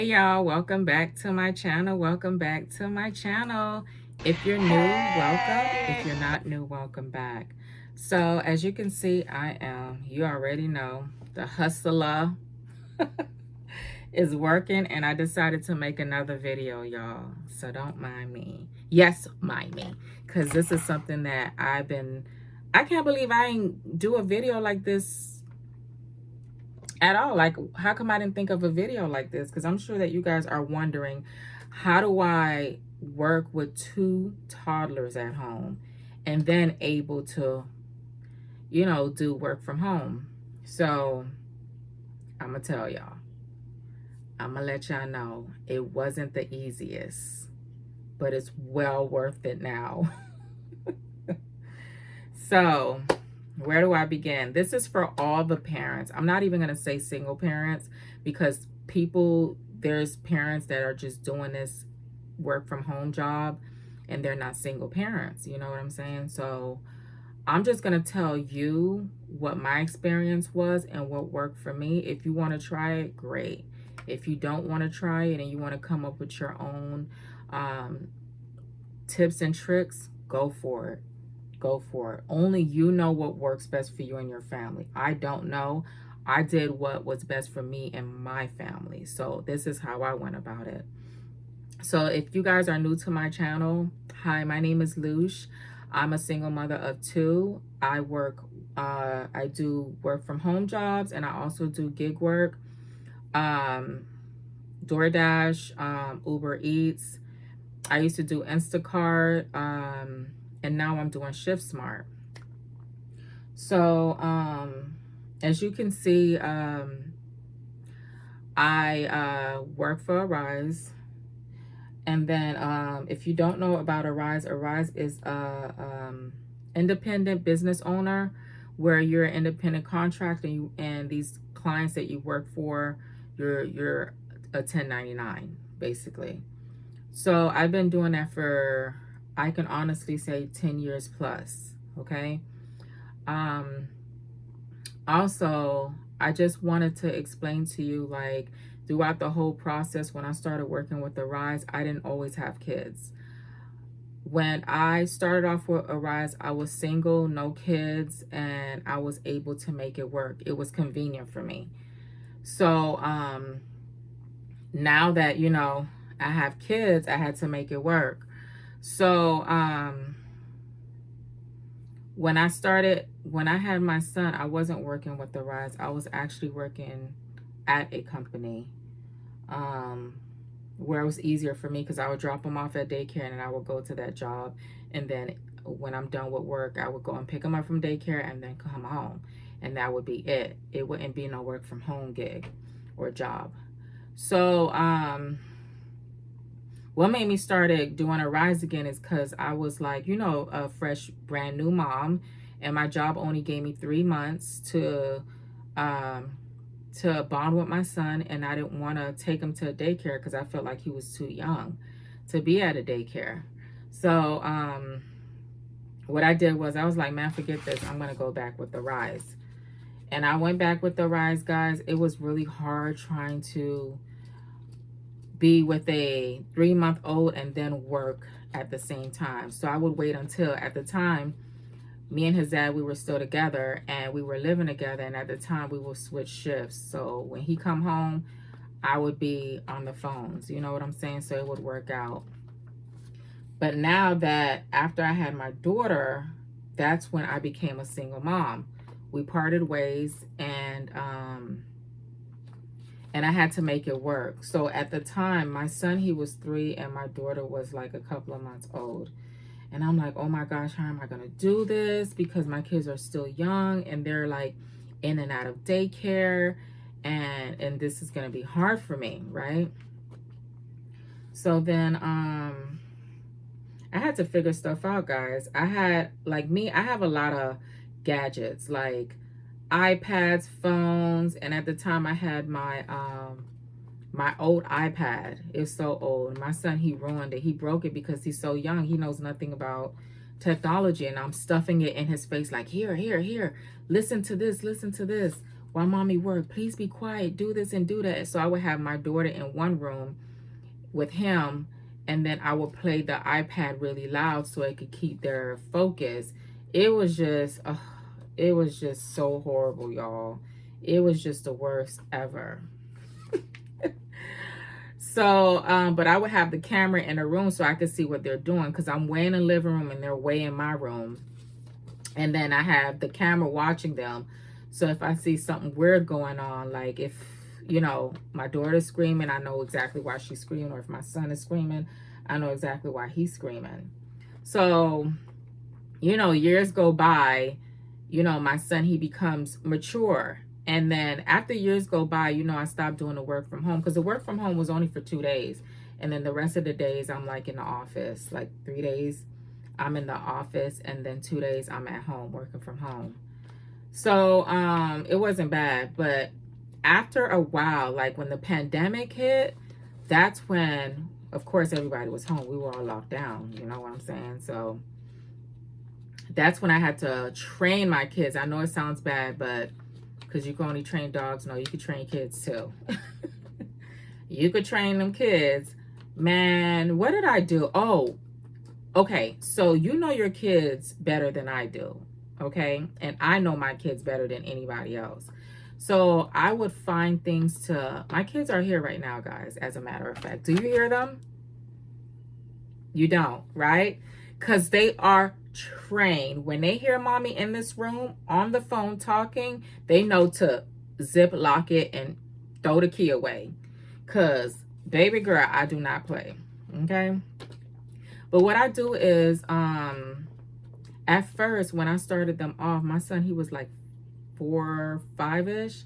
Hey y'all, welcome back to my channel. Welcome back to my channel. If you're new, welcome. If you're not new, welcome back. So as you can see, I am, you already know, the hustler is working, and I decided to make another video, y'all. So don't mind me. Yes, mind me, because this is something that I can't believe I ain't do a video like this at all. Like, how come I didn't think of a video like this? Because I'm sure that you guys are wondering, how do I work with 2 toddlers at home and then able to, do work from home? So I'm gonna tell y'all, I'm gonna let y'all know it wasn't the easiest, but it's well worth it now. So where do I begin? This is for all the parents. I'm not even going to say single parents, because there's parents that are just doing this work from home job and they're not single parents. You know what I'm saying? So I'm just going to tell you what my experience was and what worked for me. If you want to try it, great. If you don't want to try it and you want to come up with your own tips and tricks, go for it. Go for it. Only you know what works best for you and your family. I don't know. I did what was best for me and my family. So this is how I went about it. So if you guys are new to my channel, hi, my name is Lush. I'm a single mother of 2. I do work from home jobs, and I also do gig work. DoorDash, Uber Eats. I used to do Instacart, and now I'm doing Shift Smart. So as you can see, I work for Arise. And then if you don't know about Arise is a independent business owner, where you're an independent contractor, and these clients that you work for, you're a 1099 basically. So I've been doing that for, I can honestly say, 10 years plus. Okay. Also, I just wanted to explain to you, like, throughout the whole process, when I started working with Arise, I didn't always have kids. When I started off with Arise, I was single, no kids, and I was able to make it work. It was convenient for me. So now that, I have kids, I had to make it work. So when I had my son, I wasn't working with the Rise. I was actually working at a company where it was easier for me, because I would drop him off at daycare and then I would go to that job. And then when I'm done with work, I would go and pick him up from daycare and then come home. And that would be it. It wouldn't be no work from home gig or job. So what made me started doing Arise again is because I was like, a fresh brand new mom, and my job only gave me 3 months to bond with my son, and I didn't want to take him to a daycare because I felt like he was too young to be at a daycare. So what I did was, I was like, man, forget this. I'm going to go back with the Rise. And I went back with the Rise, guys. It was really hard trying to be with a 3-month-old and then work at the same time. So I would wait until, at the time, me and his dad, we were still together and we were living together. And at the time we would switch shifts. So when he come home, I would be on the phones, you know what I'm saying? So it would work out. But now that after I had my daughter, that's when I became a single mom. We parted ways, and I had to make it work. So at the time, my son, he was 3 and my daughter was like a couple of months old. And I'm like, oh my gosh, how am I going to do this? Because my kids are still young and they're like in and out of daycare. And this is going to be hard for me, right? So then I had to figure stuff out, guys. I have a lot of gadgets, like iPads, phones, and at the time I had my my old iPad. It's so old. My son, he ruined it. He broke it because he's so young. He knows nothing about technology, and I'm stuffing it in his face like, here, listen to this, while mommy worked, please be quiet, do this and do that. So I would have my daughter in one room with him, and then I would play the iPad really loud so it could keep their focus. It was just so horrible, y'all. It was just the worst ever. So, but I would have the camera in the room so I could see what they're doing, because I'm way in the living room and they're way in my room. And then I have the camera watching them. So if I see something weird going on, like if, you know, my daughter's screaming, I know exactly why she's screaming. Or if my son is screaming, I know exactly why he's screaming. So, you know, years go by, you know, my son, he becomes mature. And then after years go by, you know, I stopped doing the work from home, because the work from home was only for 2 days. And then the rest of the days I'm like in the office, like 3 days I'm in the office, and then 2 days I'm at home working from home. So it wasn't bad. But after a while, like when the pandemic hit, that's when, of course, everybody was home. We were all locked down, you know what I'm saying? So that's when I had to train my kids. I know it sounds bad, but because you can only train dogs, no, you can train kids too. You could train them kids. Man, what did I do? Oh, okay. So you know your kids better than I do, okay? And I know my kids better than anybody else. So I would find things to... My kids are here right now, guys, as a matter of fact. Do you hear them? You don't, right? Because they are trained. When they hear mommy in this room on the phone talking, they know to zip lock it and throw the key away. Because, baby girl, I do not play, okay? But what I do is, at first, when I started them off, my son, he was like 4, 5-ish.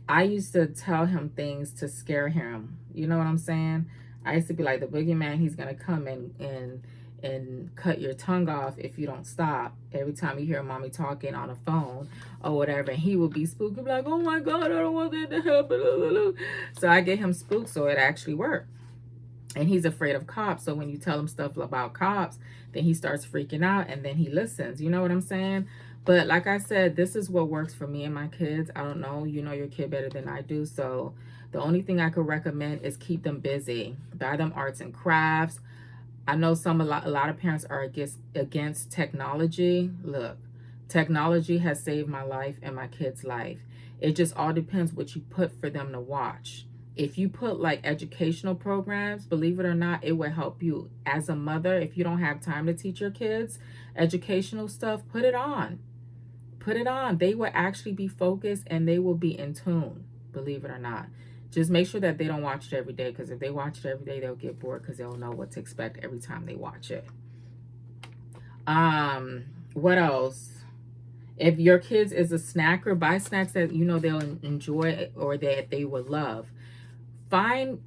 I used to tell him things to scare him. You know what I'm saying? I used to be like, the boogeyman, he's going to come and cut your tongue off if you don't stop. Every time you hear mommy talking on a phone or whatever, and he would be spooked, like, oh my God, I don't want that to happen. So I get him spooked, so it actually worked. And he's afraid of cops. So when you tell him stuff about cops, then he starts freaking out, and then he listens. You know what I'm saying? But like I said, this is what works for me and my kids. I don't know. You know your kid better than I do. So the only thing I could recommend is keep them busy. Buy them arts and crafts. I know a lot of parents are against technology. Look, technology has saved my life and my kids' life. It just all depends what you put for them to watch. If you put like educational programs, believe it or not, it will help you as a mother. If you don't have time to teach your kids educational stuff, put it on. Put it on. They will actually be focused and they will be in tune, believe it or not. Just make sure that they don't watch it every day, because if they watch it every day, they'll get bored because they'll know what to expect every time they watch it. What else? If your kids is a snacker, buy snacks that you know they'll enjoy or that they will love. Find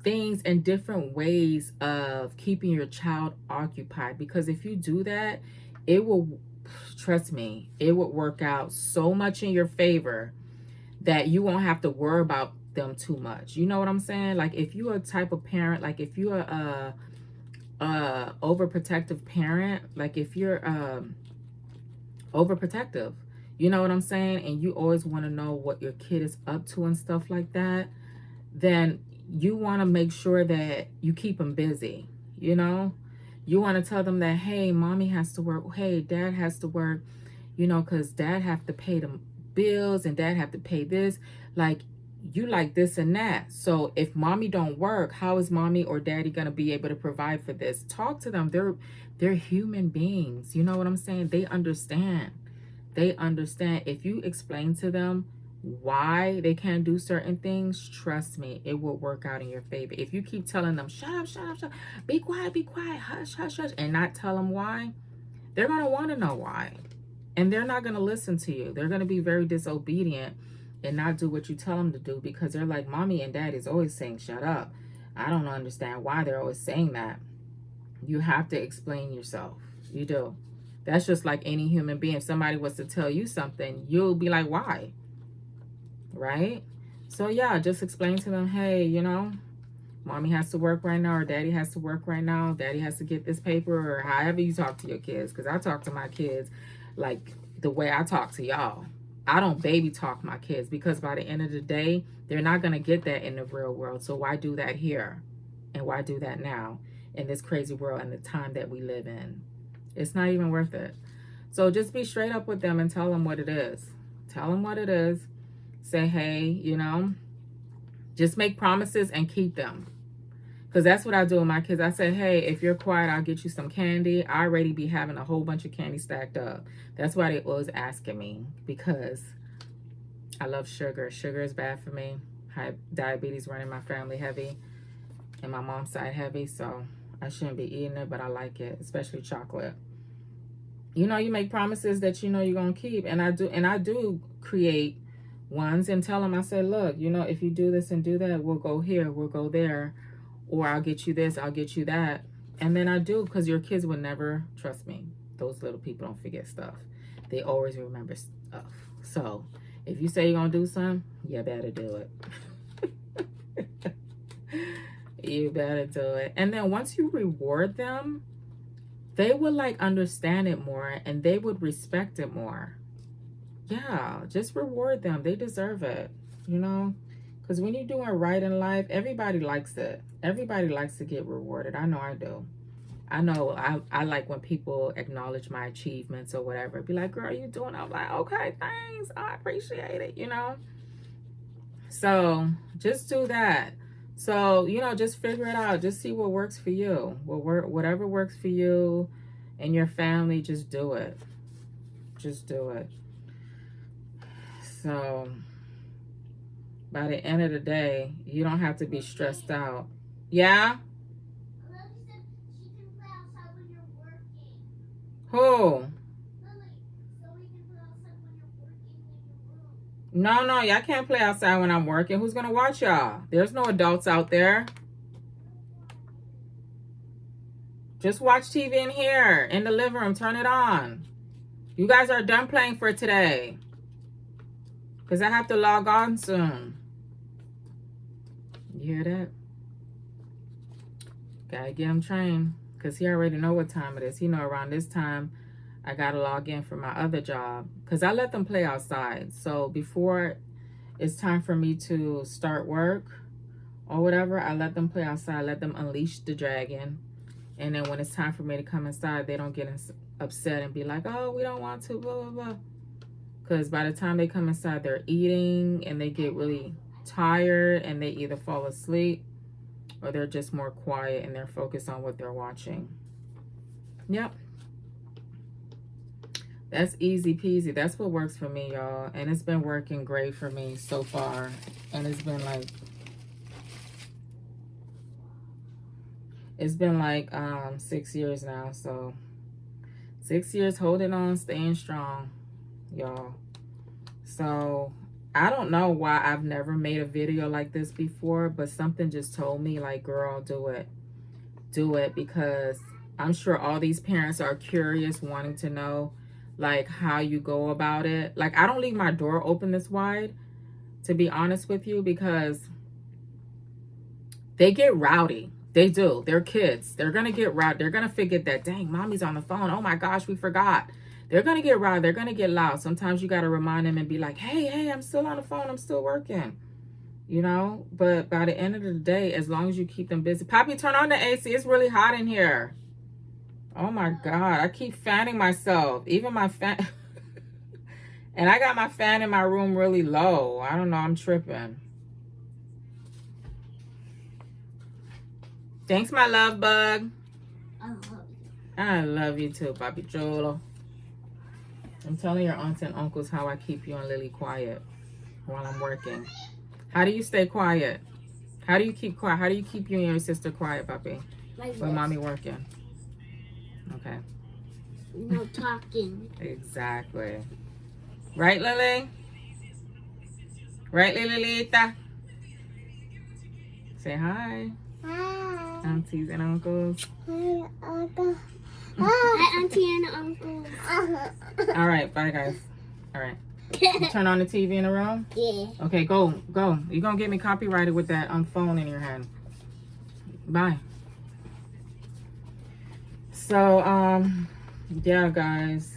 things and different ways of keeping your child occupied, because if you do that, it will, trust me, it would work out so much in your favor that you won't have to worry about them too much. You know what I'm saying? Like if you're a type of parent, like if you're a overprotective parent, like if you're overprotective, you know what I'm saying, and you always want to know what your kid is up to and stuff like that, then you want to make sure that you keep them busy. You know, you want to tell them that, hey, mommy has to work, hey, dad has to work, you know, because dad have to pay the bills and dad have to pay this, like you like this and that. So if mommy don't work, how is mommy or daddy gonna be able to provide for this? Talk to them. They're human beings. You know what I'm saying? They understand. They understand. If you explain to them why they can't do certain things, trust me, it will work out in your favor. If you keep telling them, shut up, shut up, shut up, be quiet, hush, hush, hush, and not tell them why, they're gonna want to know why. And they're not gonna listen to you. They're gonna be very disobedient and not do what you tell them to do, because they're like, mommy and dad is always saying shut up. I don't understand why they're always saying that. You have to explain yourself. You do. That's just like any human being. If somebody was to tell you something, you'll be like, why? Right? So yeah, just explain to them, hey, you know, mommy has to work right now, or daddy has to work right now, daddy has to get this paper, or however you talk to your kids. Because I talk to my kids like the way I talk to y'all. I don't baby talk my kids, because by the end of the day, they're not going to get that in the real world. So why do that here? And why do that now in this crazy world and the time that we live in? It's not even worth it. So just be straight up with them and tell them what it is. Tell them what it is. Say, hey, you know, just make promises and keep them. Because that's what I do with my kids. I say, hey, if you're quiet, I'll get you some candy. I already be having a whole bunch of candy stacked up. That's why they always asking me, because I love sugar. Sugar is bad for me. I have diabetes running my family heavy, and my mom's side heavy, so I shouldn't be eating it, but I like it, especially chocolate. You know, you make promises that you know you're going to keep, and I do create ones and tell them, I say, look, you know, if you do this and do that, we'll go here, we'll go there. Or I'll get you this, I'll get you that. And then I do, because your kids would never, trust me, those little people don't forget stuff. They always remember stuff. So if you say you're going to do something, you better do it. You better do it. And then once you reward them, they would like understand it more, and they would respect it more. Yeah, just reward them. They deserve it, you know? Because when you're doing right in life, everybody likes it. Everybody likes to get rewarded. I know I do. I know I like when people acknowledge my achievements or whatever. Be like, girl, you doing? I'm like, okay, thanks. I appreciate it, you know? So just do that. So, you know, just figure it out. Just see what works for you. Whatever works for you and your family, just do it. Just do it. So by the end of the day, you don't have to be stressed out. Yeah? Who? No, y'all can't play outside when I'm working. Who's going to watch y'all? There's no adults out there. Just watch TV in here, in the living room. Turn it on. You guys are done playing for today, because I have to log on soon. You hear that? Gotta get him trained, because he already know what time it is. He know around this time I gotta log in for my other job, because I let them play outside. So before it's time for me to start work or whatever, I let them play outside, let them unleash the dragon. And then when it's time for me to come inside, they don't get upset and be like, oh, we don't want to, blah, blah, blah. Because by the time they come inside, they're eating and they get really tired, and they either fall asleep or they're just more quiet and they're focused on what they're watching. Yep. That's easy peasy. That's what works for me, y'all. And it's been working great for me so far. And it's been like 6 years now. So 6 years holding on, staying strong, y'all. So I don't know why I've never made a video like this before, but something just told me, like, girl, do it. Do it, because I'm sure all these parents are curious, wanting to know, like, how you go about it. Like, I don't leave my door open this wide, to be honest with you, because they get rowdy. They do. They're kids. They're going to get rowdy. They're going to forget that, dang, mommy's on the phone. Oh, my gosh, we forgot. They're going to get rowdy. They're going to get loud. Sometimes you got to remind them and be like, hey, I'm still on the phone. I'm still working. You know? But by the end of the day, as long as you keep them busy. Poppy, turn on the AC. It's really hot in here. Oh, my God. I keep fanning myself. Even my fan. And I got my fan in my room really low. I don't know. I'm tripping. Thanks, my love bug. I love you too, Papi Cholo. I'm telling your aunts and uncles how I keep you and Lily quiet while I'm working. How do you stay quiet? How do you keep quiet? How do you keep you and your sister quiet, Papi? Like when mommy working? Okay. No talking. Exactly. Right, Lily? Right, Lilita? Say hi. Hi. Aunties and uncles. Hi, Uncle. Hi, Auntie and Uncle. All right, bye, guys. All right. You turn on the TV in the room? Yeah. Okay, go. You're going to get me copyrighted with that phone in your hand. Bye. So, yeah, guys.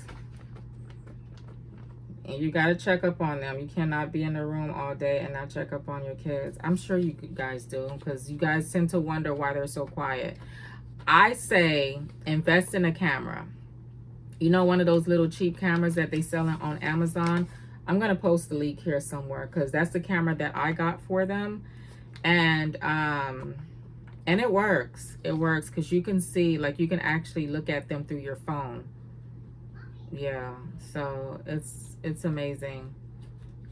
And you got to check up on them. You cannot be in the room all day and not check up on your kids. I'm sure you guys do, because you guys tend to wonder why they're so quiet. I say invest in a camera. You know, one of those little cheap cameras that they sell on Amazon. I'm going to post the link here somewhere, because that's the camera that I got for them. And it works. It works because you can see, like, you can actually look at them through your phone. Yeah, so it's amazing.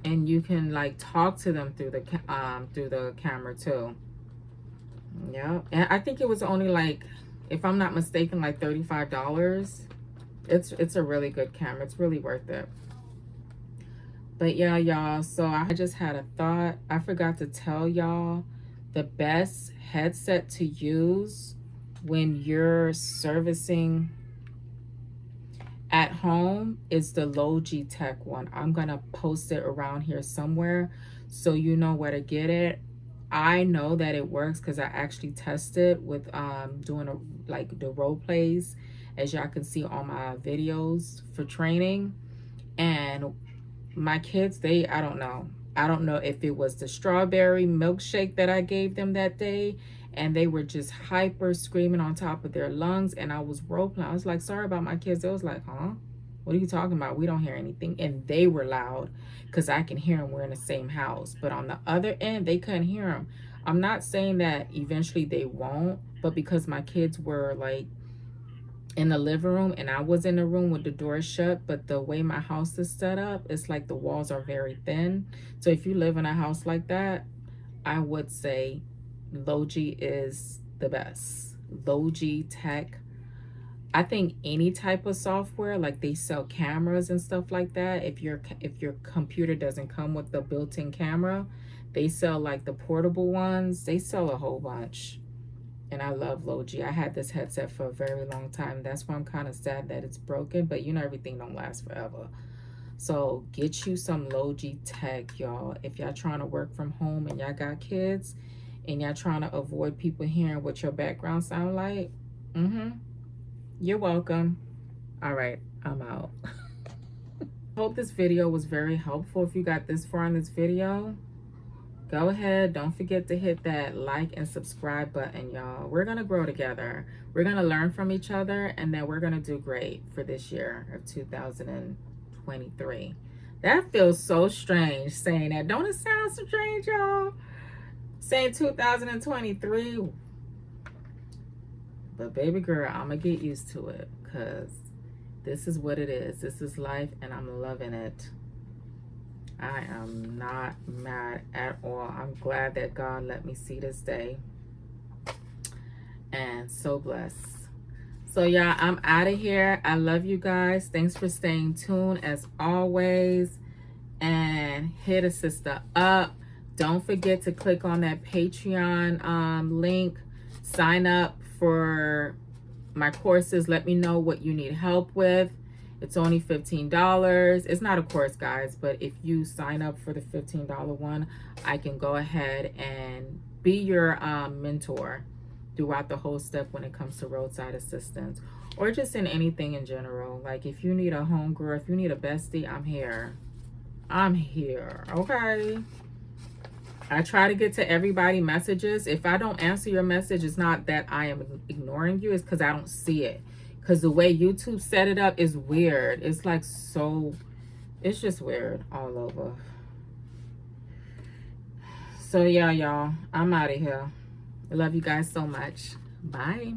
And you can, like, talk to them through the camera too. Yeah, and I think it was only, like, if I'm not mistaken, like $35. It's a really good camera. It's really worth it. But yeah, y'all, so I just had a thought. I forgot to tell y'all the best headset to use when you're servicing at home is the Logitech one. I'm gonna post it around here somewhere so you know where to get it. I know that it works because I actually tested with doing like the role plays, as y'all can see on my videos for training. And my kids, I don't know if it was the strawberry milkshake that I gave them that day, and they were just hyper screaming on top of their lungs, and I was role playing. I was like, sorry about my kids. They was like, huh? What are you talking about? We don't hear anything. And they were loud because I can hear them. We're in the same house. But on the other end, they couldn't hear them. I'm not saying that eventually they won't, but because my kids were like in the living room and I was in the room with the door shut, but the way my house is set up, it's like the walls are very thin. So if you live in a house like that, I would say Logi is the best. Logitech. I think any type of software, like they sell cameras and stuff like that. If your computer doesn't come with the built-in camera, they sell like the portable ones. They sell a whole bunch. And I love Logi. I had this headset for a very long time. That's why I'm kind of sad that it's broken. But you know, everything don't last forever. So get you some Logitech, y'all. If y'all trying to work from home and y'all got kids and y'all trying to avoid people hearing what your background sound like, you're welcome. All right, I'm out. Hope this video was very helpful. If you got this far in this video, go ahead, don't forget to hit that like and subscribe button, y'all. We're gonna grow together. We're gonna learn from each other, and then we're gonna do great for this year of 2023. That feels so strange saying that. Don't it sound so strange, y'all? Saying 2023. But baby girl, I'm gonna get used to it, because this is what it is. This is life, and I'm loving it. I am not mad at all. I'm glad that God let me see this day. And so blessed. So yeah, I'm out of here. I love you guys. Thanks for staying tuned as always. And hit a sister up. Don't forget to click on that Patreon link. Sign up for my courses. Let me know what you need help with. It's only $15. It's not a course, guys, but if you sign up for the $15 one, I can go ahead and be your mentor throughout the whole step when it comes to roadside assistance, or just in anything in general. Like if you need a homegirl, if you need a bestie, I'm here. I'm here, okay? I try to get to everybody messages. If I don't answer your message, it's not that I am ignoring you. It's because I don't see it. Because the way YouTube set it up is weird. It's like so, it's just weird all over. So yeah, y'all, I'm out of here. I love you guys so much. Bye.